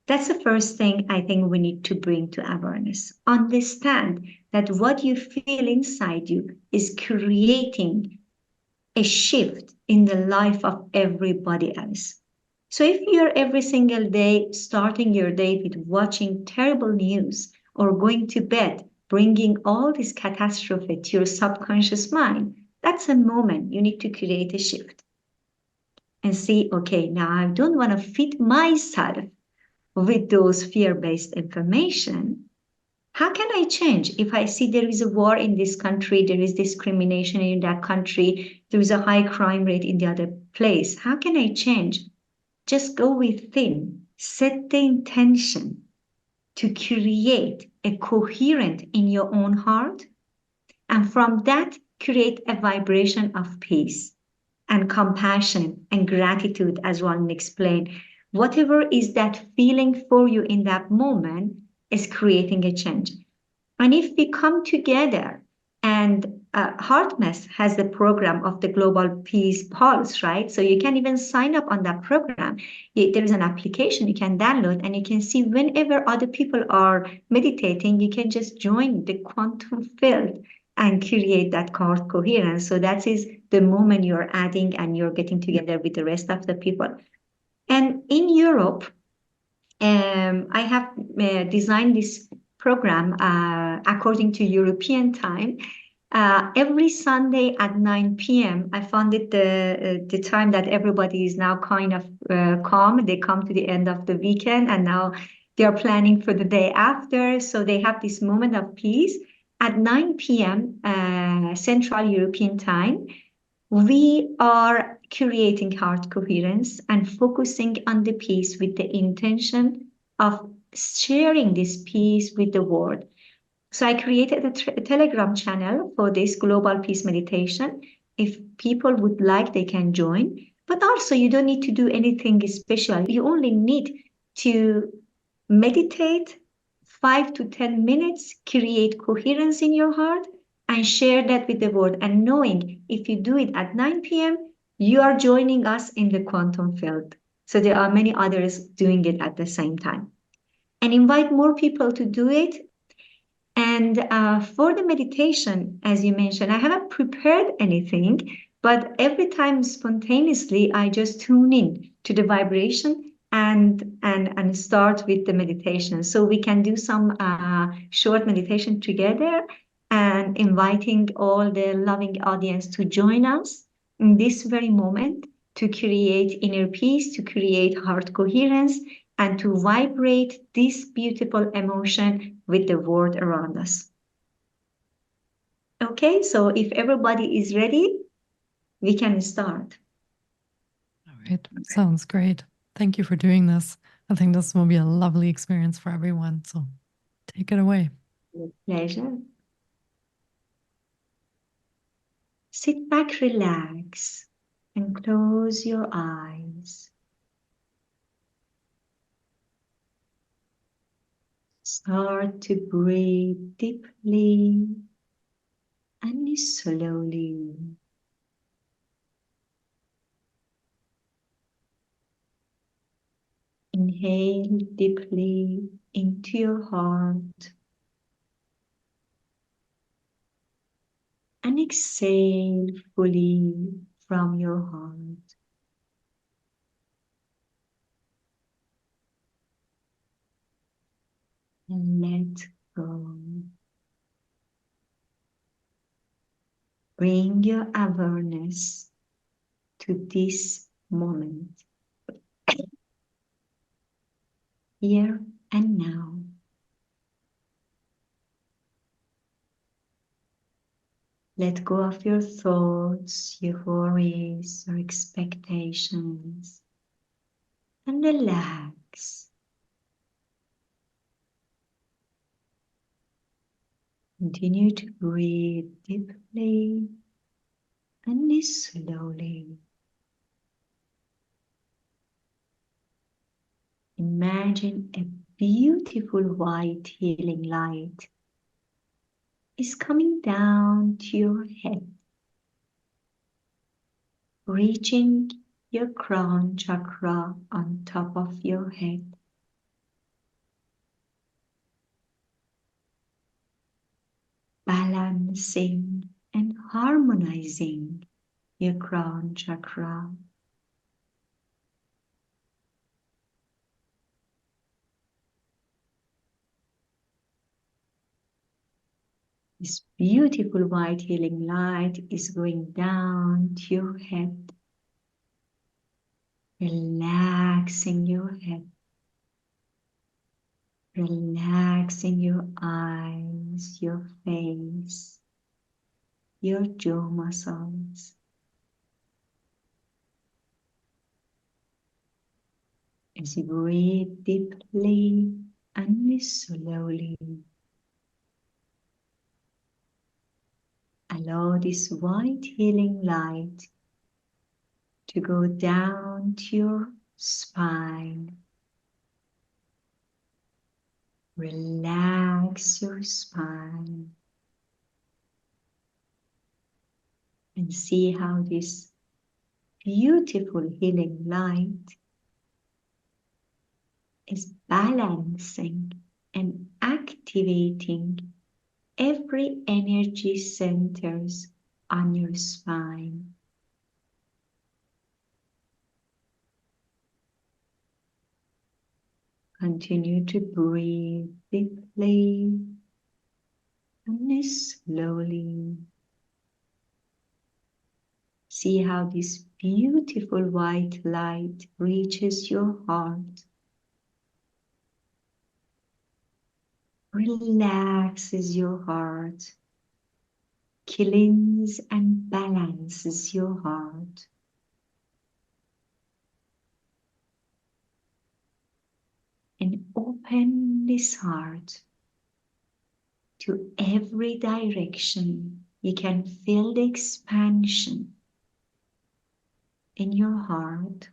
That's the first thing I think we need to bring to awareness. Understand that what you feel inside you is creating a shift in the life of everybody else. So if you're every single day starting your day with watching terrible news or going to bed, bringing all this catastrophe to your subconscious mind, that's a moment you need to create a shift and see, okay, now I don't want to fit myself with those fear-based information. How can I change? If I see there is a war in this country, there is discrimination in that country, there is a high crime rate in the other place, how can I change? Just go within, set the intention to create a coherent in your own heart, and from that, create a vibration of peace and compassion and gratitude, as Rollin explained. Whatever is that feeling for you in that moment is creating a change. And if we come together, and HeartMath has the program of the Global Peace Pulse, right? So you can even sign up on that program. There is an application you can download, and you can see whenever other people are meditating, you can just join the quantum field and create that coherence. So that is the moment you're adding and you're getting together with the rest of the people. And in Europe, I have designed this program according to European time. Every Sunday at 9 p.m., I found it the time that everybody is now kind of calm. They come to the end of the weekend, and now they are planning for the day after. So they have this moment of peace. At 9 p.m. Central European time, we are creating heart coherence and focusing on the peace with the intention of sharing this peace with the world. So I created a Telegram channel for this global peace meditation. If people would like, they can join. But also, you don't need to do anything special. You only need to meditate 5 to 10 minutes, create coherence in your heart, and share that with the world. And knowing if you do it at 9 p.m., you are joining us in the quantum field. So there are many others doing it at the same time. And invite more people to do it. And for the meditation, as you mentioned, I haven't prepared anything, but every time spontaneously, I just tune in to the vibration and start with the meditation. So we can do some short meditation together, and inviting all the loving audience to join us in this very moment to create inner peace, to create heart coherence, and to vibrate this beautiful emotion with the world around us. Okay, so if everybody is ready, we can start. All right, sounds great. Thank you for doing this. I think this will be a lovely experience for everyone. So take it away. With pleasure. Sit back, relax, and close your eyes. Start to breathe deeply and slowly. Inhale deeply into your heart and exhale fully from your heart. And let go. Bring your awareness to this moment, here and now. Let go of your thoughts, your worries, or expectations, and relax. Continue to breathe deeply and slowly. Imagine a beautiful white healing light is coming down to your head, reaching your crown chakra on top of your head. Balancing and harmonizing your crown chakra. This beautiful white healing light is going down to your head, relaxing your head, relaxing your eyes, your face, your jaw muscles. As you breathe deeply and slowly, allow this white healing light to go down to your spine. Relax your spine and see how this beautiful healing light is balancing and activating every energy centers on your spine. Continue to breathe deeply and slowly. See how this beautiful white light reaches your heart, relaxes your heart, cleanses and balances your heart. And open this heart to every direction. You can feel the expansion in your heart.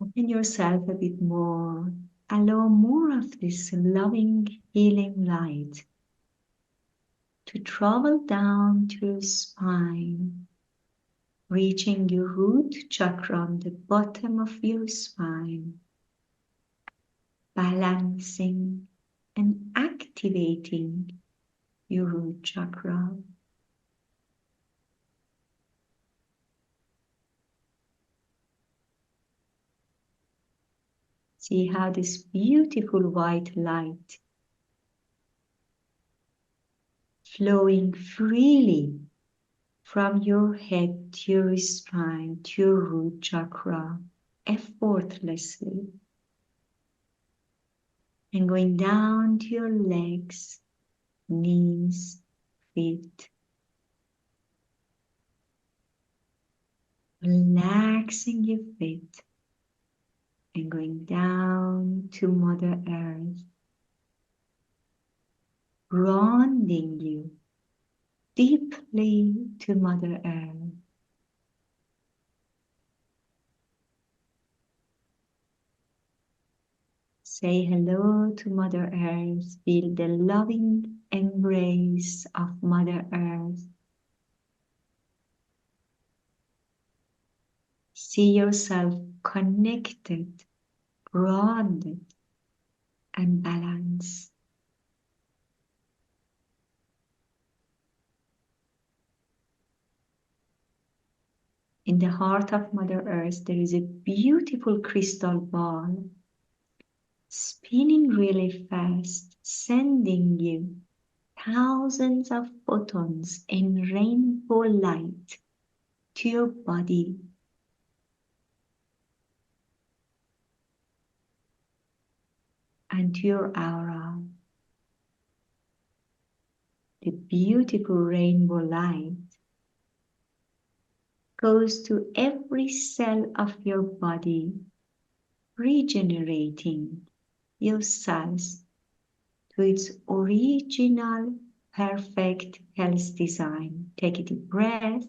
Open yourself a bit more. Allow more of this loving, healing light to travel down to your spine, reaching your root chakra on the bottom of your spine, balancing and activating your root chakra. See how this beautiful white light flowing freely from your head to your spine to your root chakra effortlessly, and going down to your legs, knees, feet, relaxing your feet and going down to Mother Earth, grounding you deeply to Mother Earth. Say hello to Mother Earth. Feel the loving embrace of Mother Earth. See yourself connected, grounded, and balanced. In the heart of Mother Earth, there is a beautiful crystal ball spinning really fast, sending you thousands of photons in rainbow light to your body. And to your aura. The beautiful rainbow light goes to every cell of your body, regenerating your cells to its original perfect health design. Take a deep breath.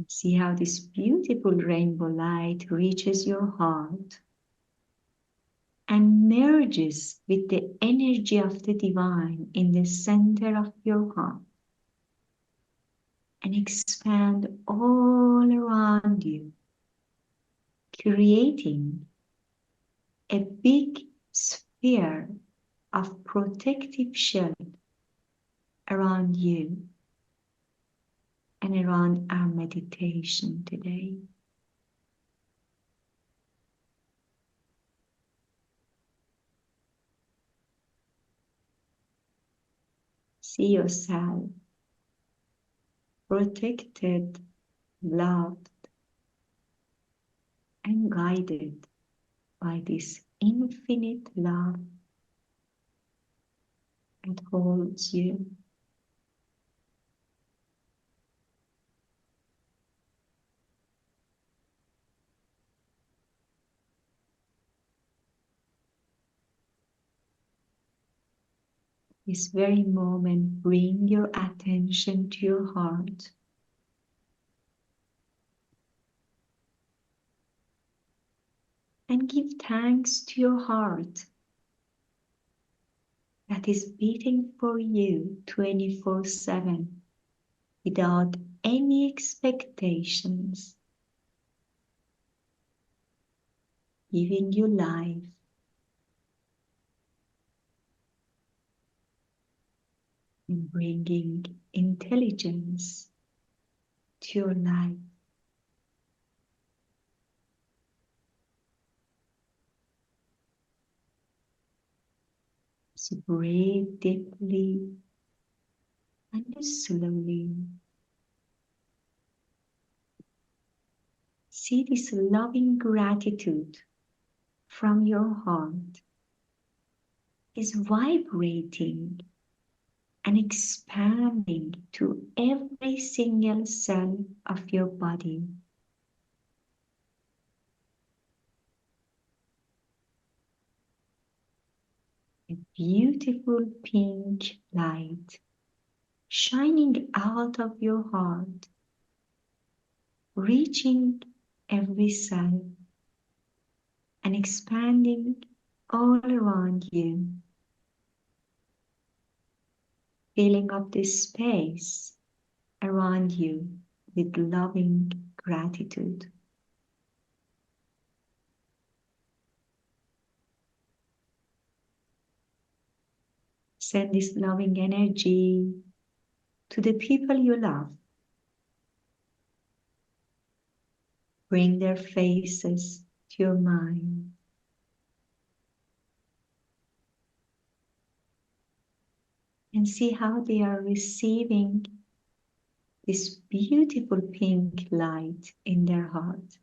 See how this beautiful rainbow light reaches your heart and merges with the energy of the divine in the center of your heart and expand all around you, creating a big sphere of protective shield around you and around our meditation today. See yourself protected, loved, and guided by this infinite love that holds you. This very moment, bring your attention to your heart. And give thanks to your heart that is beating for you 24/7 without any expectations, giving you life, and bringing intelligence to your life. So breathe deeply and slowly. See this loving gratitude from your heart is vibrating and expanding to every single cell of your body. A beautiful pink light shining out of your heart, reaching every cell and expanding all around you, filling up this space around you with loving gratitude. Send this loving energy to the people you love. Bring their faces to your mind. And see how they are receiving this beautiful pink light in their heart.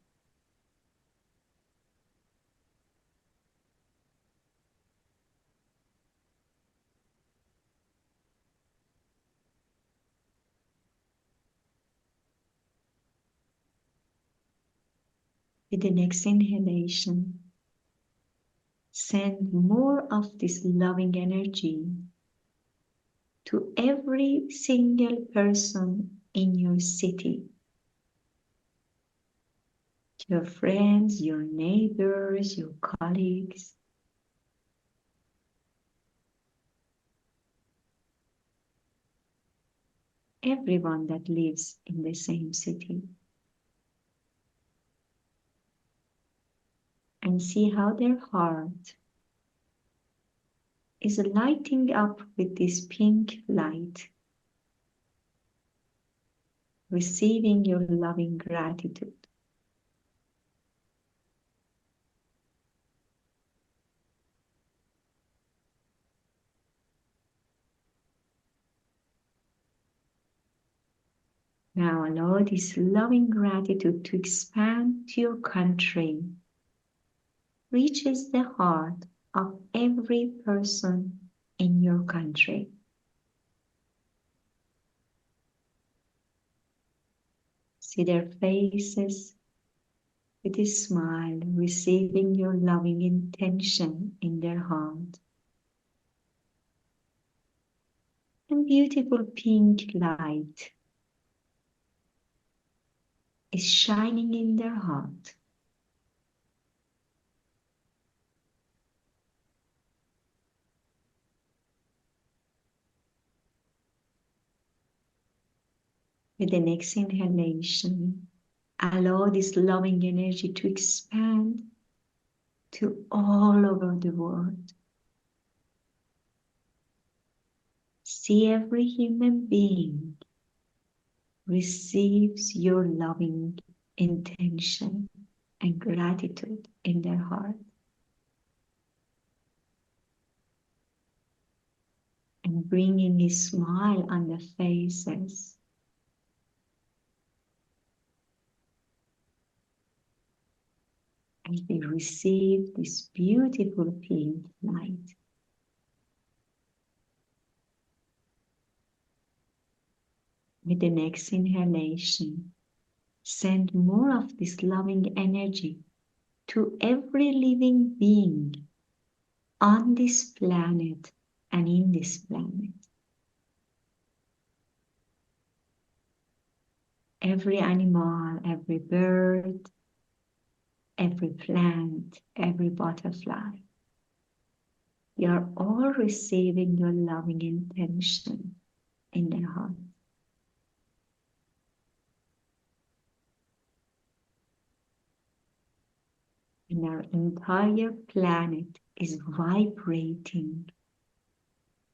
With the next inhalation, send more of this loving energy to every single person in your city, to your friends, your neighbors, your colleagues, everyone that lives in the same city. And see how their heart is lighting up with this pink light, receiving your loving gratitude. Now allow this loving gratitude to expand to your country, reaches the heart of every person in your country. See their faces with a smile, receiving your loving intention in their heart. And beautiful pink light is shining in their heart. With the next inhalation, allow this loving energy to expand to all over the world. See every human being receives your loving intention and gratitude in their heart. And bringing a smile on the faces as they receive this beautiful pink light. With the next inhalation, send more of this loving energy to every living being on this planet and in this planet. Every animal, every bird, every plant, every butterfly. You are all receiving your loving intention in their heart. And our entire planet is vibrating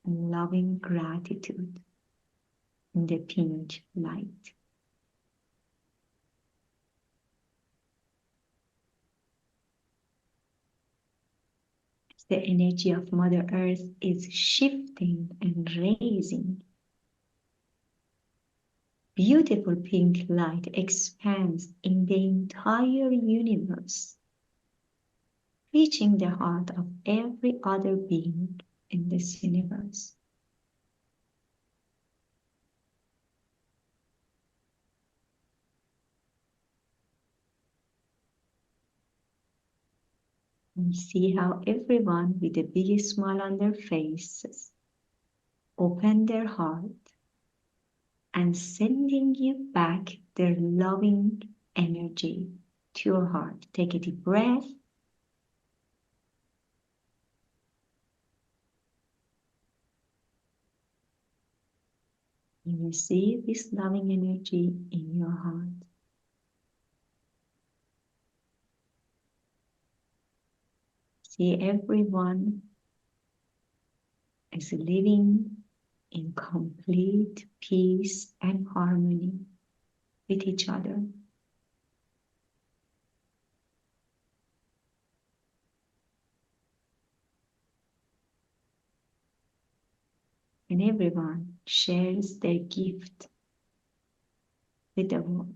in loving gratitude in the pink light. The energy of Mother Earth is shifting and raising. Beautiful pink light expands in the entire universe, reaching the heart of every other being in this universe. And see how everyone with a big smile on their faces open their heart and sending you back their loving energy to your heart. Take a deep breath. And receive this loving energy in your heart. See everyone as living in complete peace and harmony with each other. And everyone shares their gift with the world.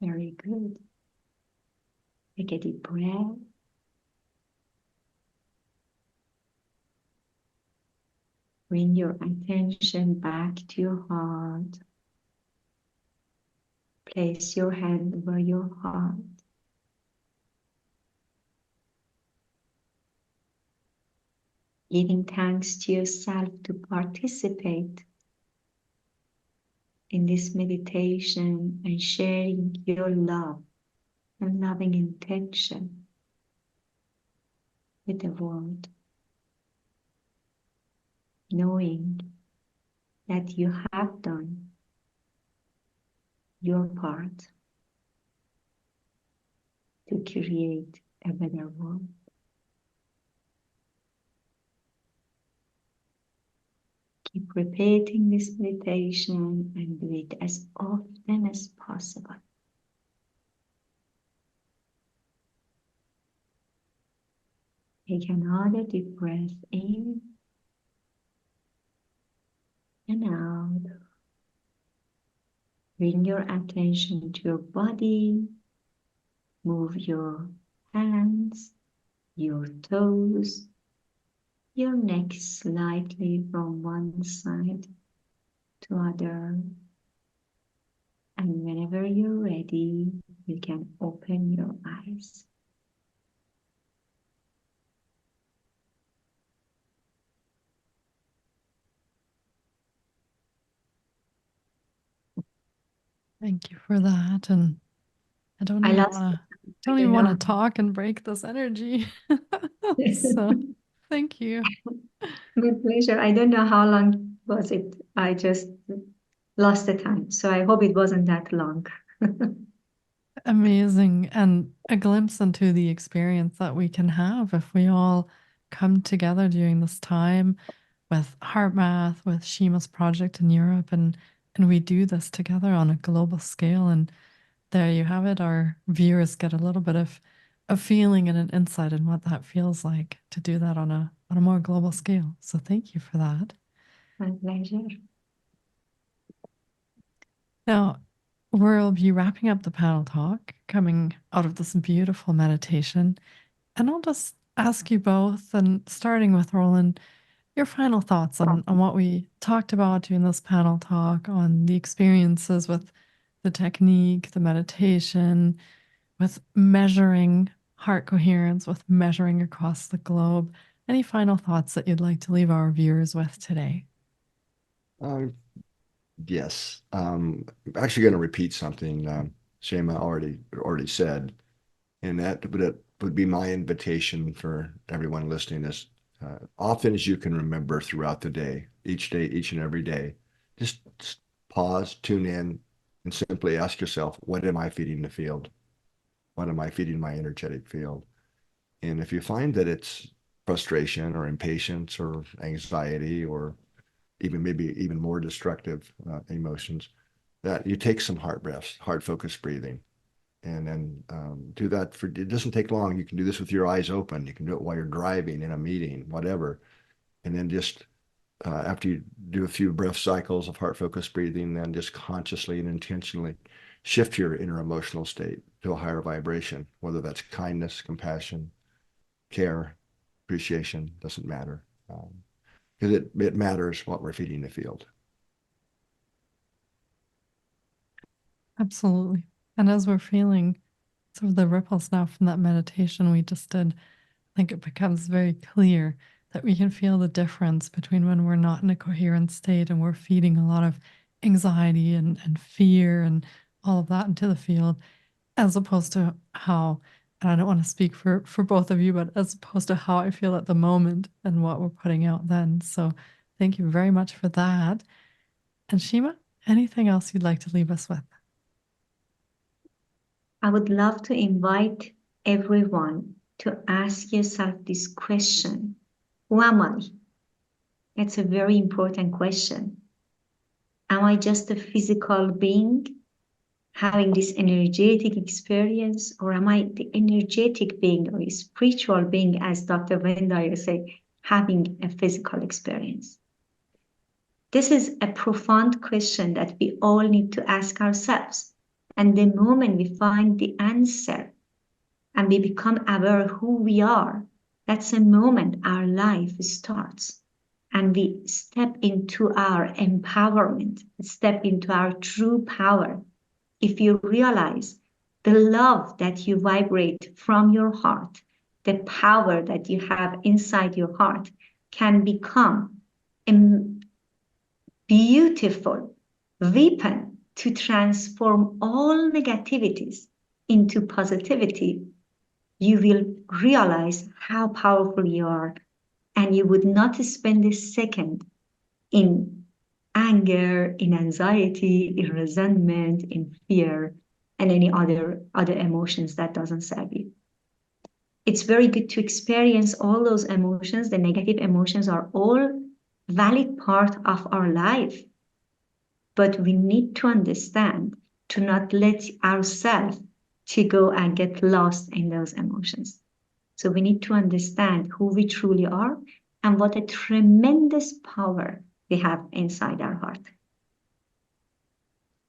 Very good. Take a deep breath. Bring your attention back to your heart. Place your hand over your heart. Giving thanks to yourself to participate in this meditation and sharing your love and loving intention with the world. Knowing that you have done your part to create a better world. Keep repeating this meditation and do it as often as possible. Take another deep breath in and out. Bring your attention to your body. Move your hands, your toes, your neck slightly from one side to other. And whenever you're ready, you can open your eyes. Thank you for that. And I don't I even lost, want to I don't don't even want to know. talk and break this energy. So thank you. My pleasure. I don't know how long was it. I just lost the time. So I hope it wasn't that long. Amazing. And a glimpse into the experience that we can have if we all come together during this time with HeartMath, with Shima's project in Europe, and we do this together on a global scale. And there you have it. Our viewers get a little bit of a feeling and an insight in what that feels like to do that on a more global scale. So thank you for that. My pleasure. Now, we'll be wrapping up the panel talk coming out of this beautiful meditation. And I'll just ask you both, and starting with Rollin, your final thoughts on what we talked about during this panel talk, on the experiences with the technique, the meditation, with measuring heart coherence, with measuring across the globe. Any final thoughts that you'd like to leave our viewers with today? Uh, yes. I'm actually going to repeat something Shima already said, and that would be my invitation for everyone listening is often as you can remember throughout the day, each and every day, just pause, tune in, and simply ask yourself, what am I feeding the field? What am I feeding my energetic field? And if you find that it's frustration or impatience or anxiety or maybe even more destructive emotions, that you take some heart breaths, heart focused breathing, and then do that for, it doesn't take long. You can do this with your eyes open. You can do it while you're driving in a meeting, whatever. And then just after you do a few breath cycles of heart focused breathing, then just consciously and intentionally shift your inner emotional state to a higher vibration, whether that's kindness, compassion, care, appreciation, doesn't matter. Because it matters what we're feeding the field. Absolutely. And as we're feeling sort of the ripples now from that meditation we just did, I think it becomes very clear that we can feel the difference between when we're not in a coherent state and we're feeding a lot of anxiety and fear and all of that into the field, as opposed to how, and I don't want to speak for both of you, but as opposed to how I feel at the moment and what we're putting out then. So thank you very much for that. And Shima, anything else you'd like to leave us with? I would love to invite everyone to ask yourself this question. Who am I? That's a very important question. Am I just a physical being having this energetic experience, or am I the energetic being or a spiritual being, as Dr. Vendaya said, having a physical experience? This is a profound question that we all need to ask ourselves. And the moment we find the answer and we become aware of who we are, that's the moment our life starts. And we step into our empowerment, step into our true power. If you realize the love that you vibrate from your heart, the power that you have inside your heart can become a beautiful weapon to transform all negativities into positivity, you will realize how powerful you are, and you would not spend a second in anger, in anxiety, in resentment, in fear, and any other emotions that doesn't serve you. It's very good to experience all those emotions. The negative emotions are all valid part of our life, but we need to understand to not let ourselves to go and get lost in those emotions. So we need to understand who we truly are and what a tremendous power we have inside our heart.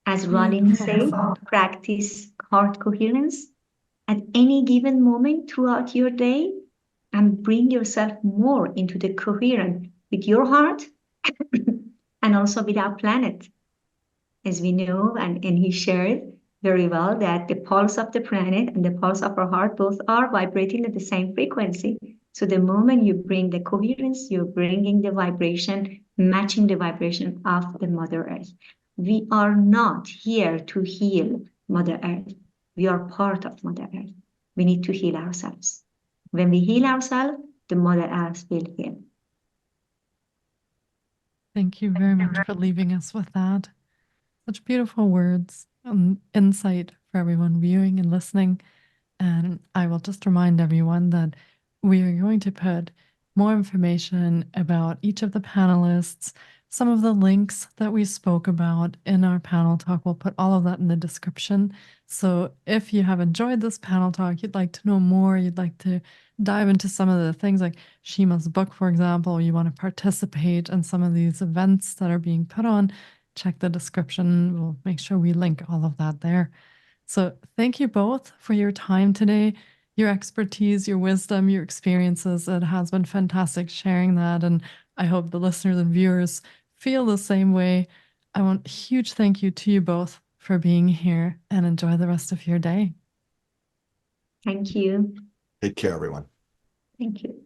As Rollin said, practice heart coherence at any given moment throughout your day and bring yourself more into the coherence with your heart and also with our planet. As we know, and he shared very well, that the pulse of the planet and the pulse of our heart both are vibrating at the same frequency. So the moment you bring the coherence, you're bringing the vibration, matching the vibration of the Mother Earth. We are not here to heal Mother Earth. We are part of Mother Earth. We need to heal ourselves. When we heal ourselves, the Mother Earth will heal. Thank you very much for leaving us with that. Such beautiful words and insight for everyone viewing and listening. And I will just remind everyone that we are going to put more information about each of the panelists, some of the links that we spoke about in our panel talk. We'll put all of that in the description. So if you have enjoyed this panel talk, you'd like to know more, you'd like to dive into some of the things like Shima's book, for example, you want to participate in some of these events that are being put on, check the description. We'll make sure we link all of that there. So thank you both for your time today, your expertise, your wisdom, your experiences. It has been fantastic sharing that. And I hope the listeners and viewers feel the same way. I want a huge thank you to you both for being here, and enjoy the rest of your day. Thank you. Take care, everyone. Thank you.